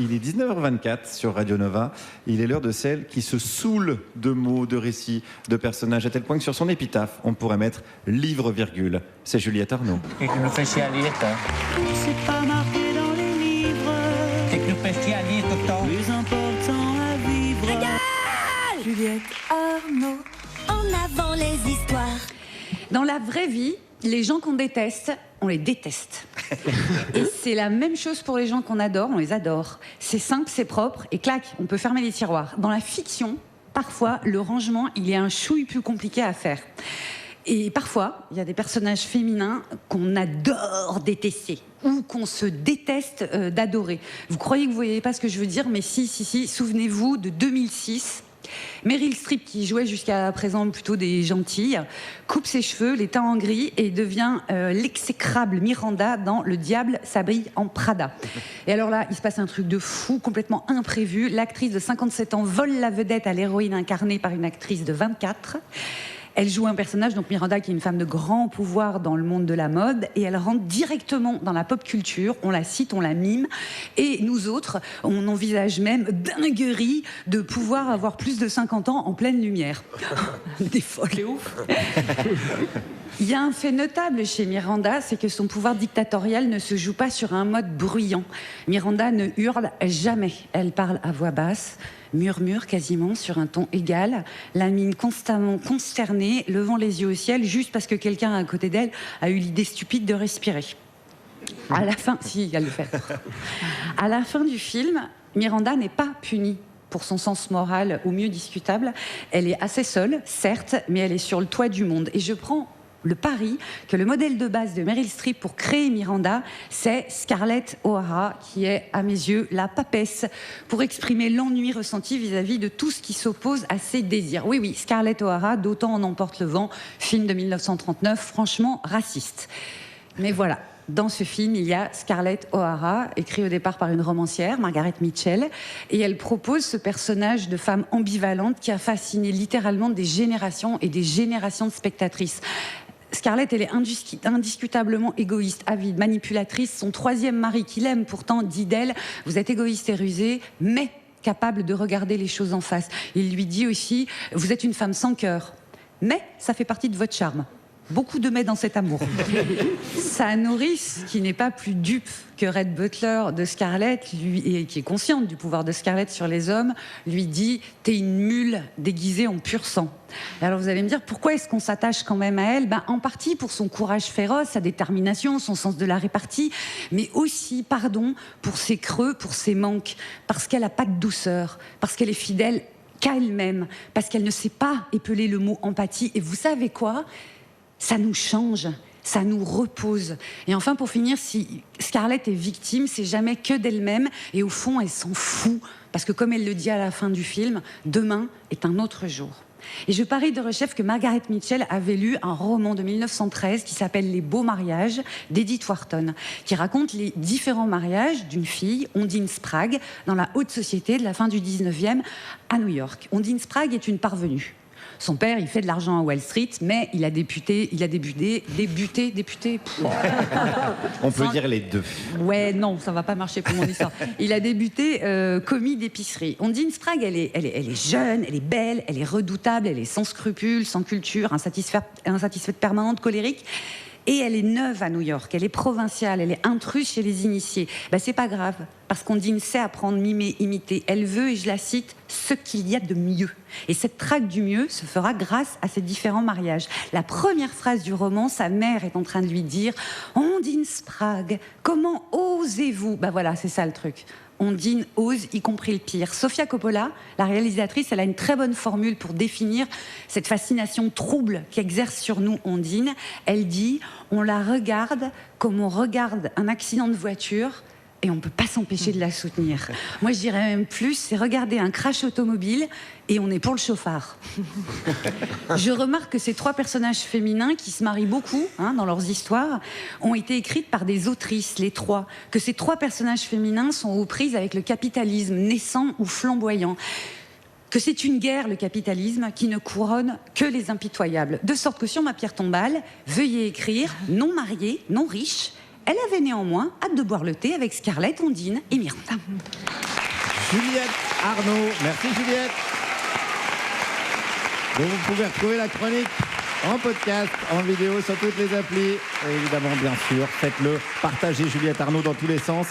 il est 19h24 sur Radio Nova. Il est l'heure de celle qui se saoule de mots, de récits, de personnages, à tel point que sur son épitaphe, on pourrait mettre livre-virgule. C'est Juliette Arnaud. ¿Qué club spécialiste? C'est pas marqué dans les livres. ¿Qué club spécialiste, docteur? Plus important à vivre. Juliette Arnaud. En avant les histoires. Dans la vraie vie, les gens qu'on déteste, on les déteste. Et c'est la même chose pour les gens qu'on adore, on les adore. C'est simple, c'est propre, et clac, on peut fermer les tiroirs. Dans la fiction, parfois, le rangement, il est un chouille plus compliqué à faire. Et parfois, il y a des personnages féminins qu'on adore détester ou qu'on se déteste d'adorer. Vous croyez que vous voyez pas ce que je veux dire, mais si, souvenez-vous de 2006. Meryl Streep, qui jouait jusqu'à présent plutôt des gentilles, coupe ses cheveux, les teint en gris et devient l'exécrable Miranda dans Le diable s'habille en Prada. Et alors là, il se passe un truc de fou, complètement imprévu. L'actrice de 57 ans vole la vedette à l'héroïne incarnée par une actrice de 24. Elle joue un personnage, donc Miranda, qui est une femme de grand pouvoir dans le monde de la mode, et elle rentre directement dans la pop culture, on la cite, on la mime, et nous autres, on envisage même dinguerie de pouvoir avoir plus de 50 ans en pleine lumière. Des folles. C'est ouf. Il y a un fait notable chez Miranda, c'est que son pouvoir dictatorial ne se joue pas sur un mode bruyant. Miranda ne hurle jamais, elle parle à voix basse, murmure quasiment sur un ton égal, la mine constamment consternée, levant les yeux au ciel, juste parce que quelqu'un à côté d'elle a eu l'idée stupide de respirer. À la fin, si, elle le fait. À la fin du film, Miranda n'est pas punie pour son sens moral au mieux discutable. Elle est assez seule, certes, mais elle est sur le toit du monde. Et je prends le pari que le modèle de base de Meryl Streep pour créer Miranda, c'est Scarlett O'Hara, qui est, à mes yeux, la papesse pour exprimer l'ennui ressenti vis-à-vis de tout ce qui s'oppose à ses désirs. Oui, Scarlett O'Hara, d'Autant en emporte le vent, film de 1939, franchement raciste. Mais voilà. Dans ce film, il y a Scarlett O'Hara, écrit au départ par une romancière, Margaret Mitchell, et elle propose ce personnage de femme ambivalente qui a fasciné littéralement des générations et des générations de spectatrices. Scarlett, elle est indiscutablement égoïste, avide, manipulatrice. Son troisième mari, qui l'aime pourtant, dit d'elle « Vous êtes égoïste et rusée, mais capable de regarder les choses en face. » Il lui dit aussi « Vous êtes une femme sans cœur, mais ça fait partie de votre charme. » Beaucoup de mais dans cet amour. Sa nourrice, qui n'est pas plus dupe que Red Butler de Scarlett, et qui est consciente du pouvoir de Scarlett sur les hommes, lui dit « T'es une mule déguisée en pur sang ». Alors vous allez me dire, pourquoi est-ce qu'on s'attache quand même à elle ? En partie pour son courage féroce, sa détermination, son sens de la répartie, mais aussi, pour ses creux, pour ses manques, parce qu'elle n'a pas de douceur, parce qu'elle est fidèle qu'à elle-même, parce qu'elle ne sait pas épeler le mot empathie. Et vous savez quoi ? Ça nous change, ça nous repose. Et enfin, pour finir, si Scarlett est victime, c'est jamais que d'elle-même. Et au fond, elle s'en fout. Parce que comme elle le dit à la fin du film, demain est un autre jour. Et je parie de rechef que Margaret Mitchell avait lu un roman de 1913 qui s'appelle Les Beaux Mariages d'Edith Wharton, qui raconte les différents mariages d'une fille, Ondine Spragg, dans la haute société de la fin du 19e à New York. Ondine Spragg est une parvenue. Son père, il fait de l'argent à Wall Street, mais il a débuté. On peut dire les deux. Ouais, non, ça va pas marcher pour mon histoire. Il a débuté commis d'épicerie. Ondine Spragg, elle est jeune, elle est belle, elle est redoutable, elle est sans scrupules, sans culture, insatisfaite permanente, colérique. Et elle est neuve à New York, elle est provinciale, elle est intruse chez les initiés. C'est pas grave, parce qu'Ondine sait apprendre, mimer, imiter. Elle veut, et je la cite, ce qu'il y a de mieux. Et cette traque du mieux se fera grâce à ces différents mariages. La première phrase du roman, sa mère est en train de lui dire « Ondine Spragg, comment osez-vous » Voilà, c'est ça le truc. Ondine ose, y compris le pire. Sofia Coppola, la réalisatrice, elle a une très bonne formule pour définir cette fascination trouble qu'exerce sur nous Ondine. Elle dit « On la regarde comme on regarde un accident de voiture et on ne peut pas s'empêcher de la soutenir. » Moi, je dirais même plus, c'est regarder un crash automobile et on est pour le chauffard. Je remarque que ces trois personnages féminins, qui se marient beaucoup dans leurs histoires, ont été écrites par des autrices, les trois. Que ces trois personnages féminins sont aux prises avec le capitalisme, naissant ou flamboyant. Que c'est une guerre, le capitalisme, qui ne couronne que les impitoyables. De sorte que sur ma pierre tombale, veuillez écrire « non mariée, non riche ». Elle avait néanmoins hâte de boire le thé avec Scarlett, Ondine et Miranda. Juliette Arnaud. Merci Juliette. Donc, vous pouvez retrouver la chronique en podcast, en vidéo sur toutes les applis. Et évidemment, bien sûr, faites-le. Partagez Juliette Arnaud dans tous les sens.